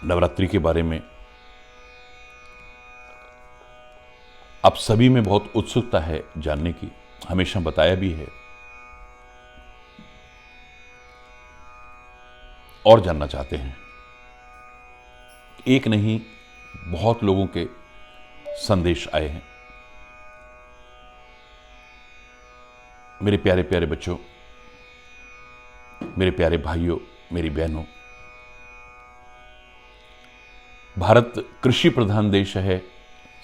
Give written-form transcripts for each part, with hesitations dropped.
नवरात्रि के बारे में आप सभी में बहुत उत्सुकता है जानने की, हमेशा बताया भी है और जानना चाहते हैं। एक नहीं, बहुत लोगों के संदेश आए हैं। मेरे प्यारे प्यारे बच्चों, मेरे प्यारे भाइयों, मेरी बहनों, भारत कृषि प्रधान देश है,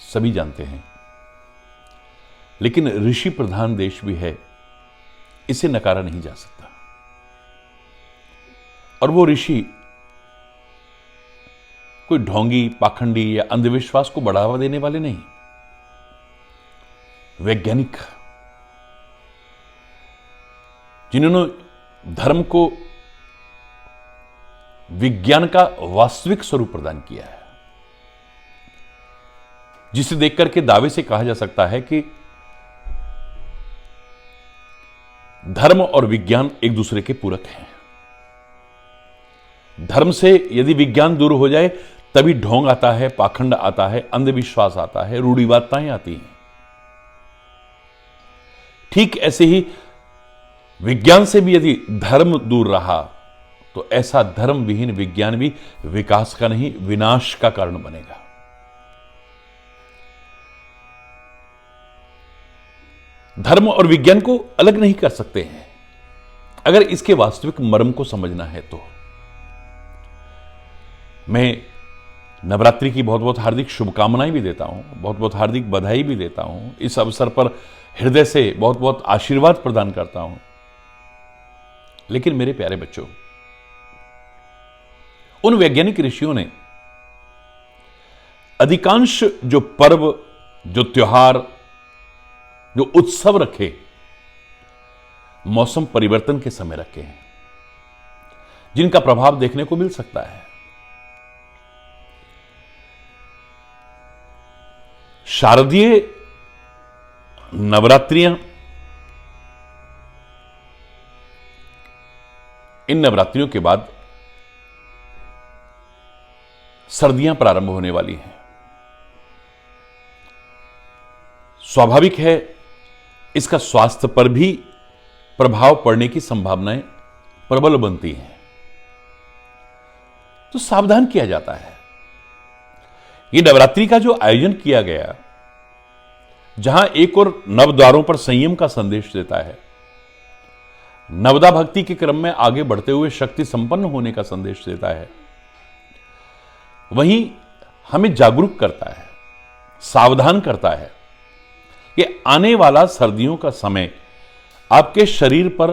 सभी जानते हैं, लेकिन ऋषि प्रधान देश भी है, इसे नकारा नहीं जा सकता। और वो ऋषि कोई ढोंगी, पाखंडी या अंधविश्वास को बढ़ावा देने वाले नहीं, वैज्ञानिक, जिन्होंने धर्म को विज्ञान का वास्तविक स्वरूप प्रदान किया है, जिसे देखकर के दावे से कहा जा सकता है कि धर्म और विज्ञान एक दूसरे के पूरक हैं। धर्म से यदि विज्ञान दूर हो जाए तभी ढोंग आता है, पाखंड आता है, अंधविश्वास आता है, रूढ़िवादिताएं आती हैं। ठीक ऐसे ही विज्ञान से भी यदि धर्म दूर रहा तो ऐसा धर्म विहीन विज्ञान भी विकास का नहीं, विनाश का कारण बनेगा। धर्म और विज्ञान को अलग नहीं कर सकते हैं अगर इसके वास्तविक मर्म को समझना है तो। मैं नवरात्रि की बहुत बहुत हार्दिक शुभकामनाएं भी देता हूं, बहुत बहुत हार्दिक बधाई भी देता हूं। इस अवसर पर हृदय से बहुत बहुत आशीर्वाद प्रदान करता हूं। लेकिन मेरे प्यारे बच्चों, उन वैज्ञानिक ऋषियों ने अधिकांश जो पर्व, जो त्योहार, जो उत्सव रखे, मौसम परिवर्तन के समय रखे हैं, जिनका प्रभाव देखने को मिल सकता है। शारदीय नवरात्रियां, इन नवरात्रियों के बाद सर्दियां प्रारंभ होने वाली हैं। स्वाभाविक है इसका स्वास्थ्य पर भी प्रभाव पड़ने की संभावनाएं प्रबल बनती हैं, तो सावधान किया जाता है। ये नवरात्रि का जो आयोजन किया गया, जहां एक और नवद्वारों पर संयम का संदेश देता है, नवदा भक्ति के क्रम में आगे बढ़ते हुए शक्ति संपन्न होने का संदेश देता है, वहीं हमें जागरूक करता है, सावधान करता है कि आने वाला सर्दियों का समय आपके शरीर पर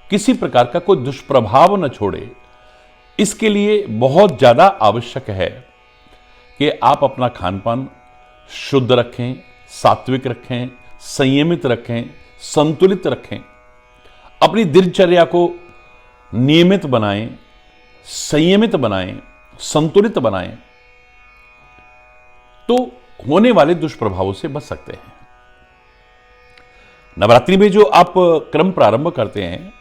किसी प्रकार का कोई दुष्प्रभाव न छोड़े। इसके लिए बहुत ज्यादा आवश्यक है कि आप अपना खान पान शुद्ध रखें, सात्विक रखें, संयमित रखें, संतुलित रखें, अपनी दिनचर्या को नियमित बनाएं, संयमित बनाएं, संतुलित बनाएं, तो होने वाले दुष्प्रभावों से बच सकते हैं। नवरात्रि में जो आप क्रम प्रारंभ करते हैं,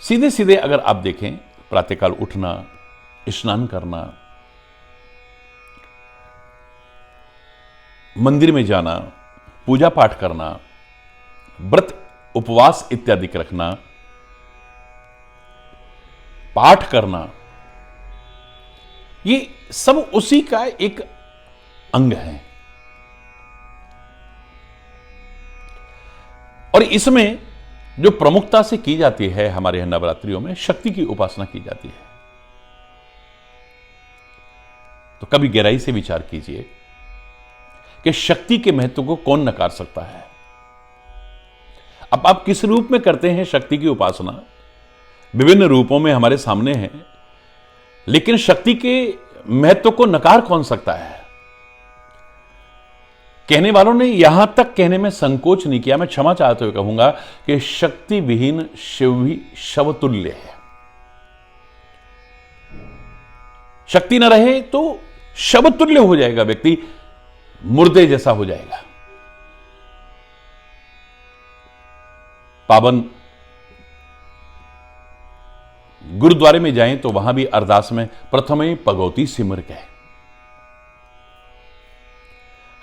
सीधे सीधे अगर आप देखें, प्रातःकाल उठना, स्नान करना, मंदिर में जाना, पूजा पाठ करना, व्रत उपवास इत्यादि रखना, पाठ करना, ये सब उसी का एक अंग है। और इसमें जो प्रमुखता से की जाती है हमारे यहां नवरात्रियों में, शक्ति की उपासना की जाती है। तो कभी गहराई से विचार कीजिए कि शक्ति के महत्व को कौन नकार सकता है। अब आप किस रूप में करते हैं शक्ति की उपासना, विभिन्न रूपों में हमारे सामने है, लेकिन शक्ति के महत्व को नकार कौन सकता है। कहने वालों ने यहां तक कहने में संकोच नहीं किया, मैं क्षमा चाहते हुए कहूंगा कि शक्ति विहीन शिव भी शवतुल्य है। शक्ति न रहे तो शवतुल्य हो जाएगा व्यक्ति, मुर्दे जैसा हो जाएगा। पावन गुरुद्वारे में जाएं तो वहां भी अरदास में प्रथमे भगवती सिमर कहे।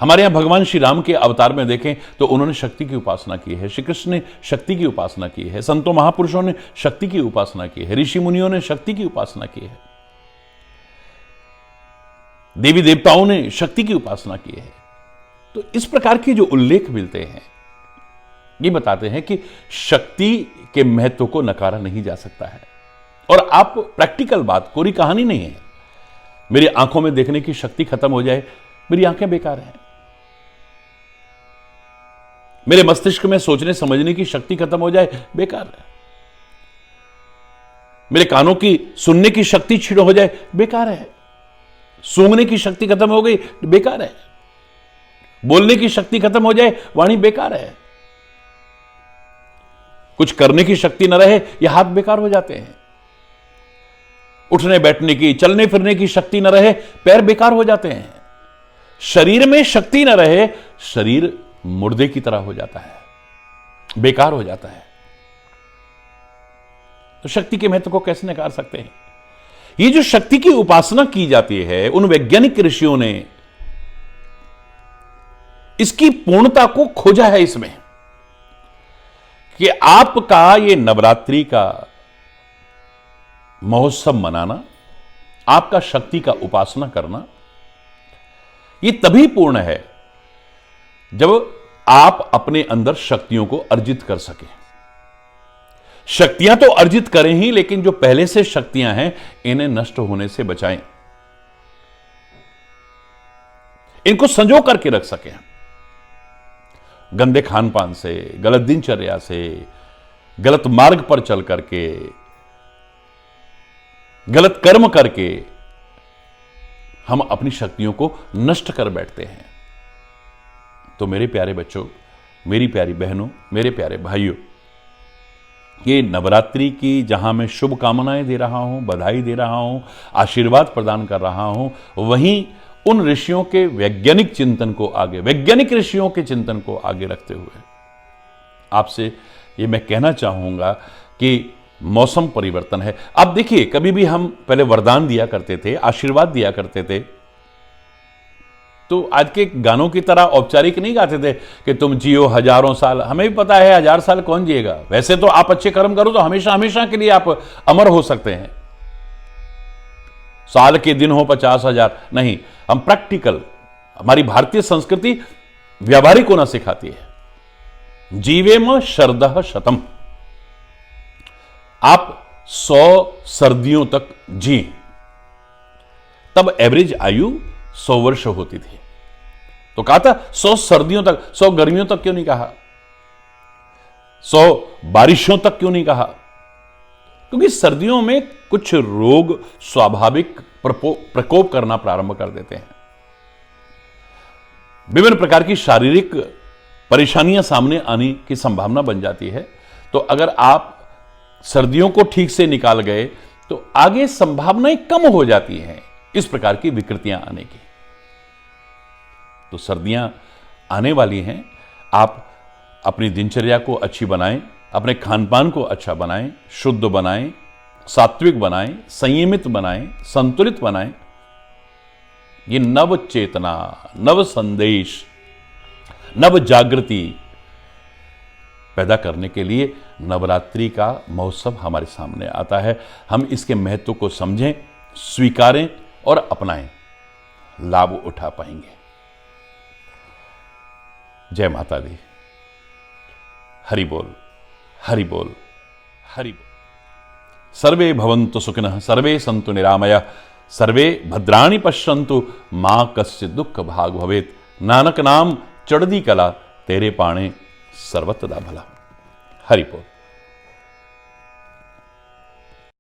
हमारे यहां भगवान श्री राम के अवतार में देखें तो उन्होंने शक्ति की उपासना की है, श्री कृष्ण ने शक्ति की उपासना की है, संतों महापुरुषों ने शक्ति की उपासना की है, ऋषि मुनियों ने शक्ति की उपासना की है, देवी देवताओं ने शक्ति की उपासना की है। तो इस प्रकार के जो उल्लेख मिलते हैं ये बताते हैं कि शक्ति के महत्व को नकारा नहीं जा सकता है। और आप प्रैक्टिकल बात, कोरी कहानी नहीं है, मेरी आंखों में देखने की शक्ति खत्म हो जाए, मेरी आंखें बेकार हैं। मेरे मस्तिष्क में सोचने समझने की शक्ति खत्म हो जाए, बेकार है। मेरे कानों की सुनने की शक्ति छीड़ हो जाए, बेकार है। सूंघने की शक्ति खत्म हो गई, बेकार है। बोलने की शक्ति खत्म हो जाए, वाणी बेकार है। कुछ करने की शक्ति न रहे, ये हाथ बेकार हो जाते हैं। उठने बैठने की, चलने फिरने की शक्ति न रहे, पैर बेकार हो जाते हैं। शरीर में शक्ति न रहे, शरीर मुर्दे की तरह हो जाता है, बेकार हो जाता है। तो शक्ति के महत्व को कैसे नकार सकते हैं? ये जो शक्ति की उपासना की जाती है, उन वैज्ञानिक ऋषियों ने इसकी पूर्णता को खोजा है इसमें कि आपका ये नवरात्रि का महोत्सव मनाना, आपका शक्ति का उपासना करना, ये तभी पूर्ण है जब आप अपने अंदर शक्तियों को अर्जित कर सकें। शक्तियां तो अर्जित करें ही, लेकिन जो पहले से शक्तियां हैं इन्हें नष्ट होने से बचाएं, इनको संजो करके रख सकें। गंदे खान पान से, गलत दिनचर्या से, गलत मार्ग पर चल करके, गलत कर्म करके हम अपनी शक्तियों को नष्ट कर बैठते हैं। तो मेरे प्यारे बच्चों, मेरी प्यारी बहनों, मेरे प्यारे भाइयों, ये नवरात्रि की जहां मैं शुभकामनाएं दे रहा हूं, बधाई दे रहा हूं, आशीर्वाद प्रदान कर रहा हूं, वहीं उन ऋषियों के वैज्ञानिक चिंतन को आगे, वैज्ञानिक ऋषियों के चिंतन को आगे रखते हुए आपसे ये मैं कहना चाहूंगा कि मौसम परिवर्तन है। अब देखिए, कभी भी हम पहले वरदान दिया करते थे, आशीर्वाद दिया करते थे, तो आज के गानों की तरह औपचारिक नहीं गाते थे कि तुम जियो हजारों साल। हमें भी पता है 1000 साल कौन जिएगा। वैसे तो आप अच्छे कर्म करो तो हमेशा हमेशा के लिए आप अमर हो सकते हैं। साल के दिन हो 50,000 नहीं, हम प्रैक्टिकल, हमारी भारतीय संस्कृति व्यावहारिक होना सिखाती है। जीवेम शरदः शतम, आप 100 सर्दियों तक जिए, तब एवरेज आयु 100 वर्ष होती थी। तो कहा था 100 सर्दियों तक, 100 गर्मियों तक क्यों नहीं कहा? 100 बारिशों तक क्यों नहीं कहा? क्योंकि सर्दियों में कुछ रोग स्वाभाविक प्रकोप करना प्रारंभ कर देते हैं, विभिन्न प्रकार की शारीरिक परेशानियां सामने आने की संभावना बन जाती है। तो अगर आप सर्दियों को ठीक से निकाल गए तो आगे संभावनाएं कम हो जाती हैं इस प्रकार की विकृतियां आने की। तो सर्दियां आने वाली हैं, आप अपनी दिनचर्या को अच्छी बनाएं, अपने खान पान को अच्छा बनाएं, शुद्ध बनाएं, सात्विक बनाएं, संयमित बनाएं, संतुलित बनाएं। ये नव चेतना, नव संदेश, नव जागृति पैदा करने के लिए नवरात्रि का महोत्सव हमारे सामने आता है। हम इसके महत्व को समझें, स्वीकारें और अपनाएं, लाभ उठा पाएंगे। जय माता दी। हरि बोल, हरि बोल, हरि बोल। सर्वे भवन्तु सुखिनः, सर्वे सन्तु निरामया, सर्वे भद्राणि पश्यन्तु, मां कस्य दुख भाग भवेत्। नानक नाम चढ़दी कला, तेरे पाणे सर्वतदा भला। हरि बोल।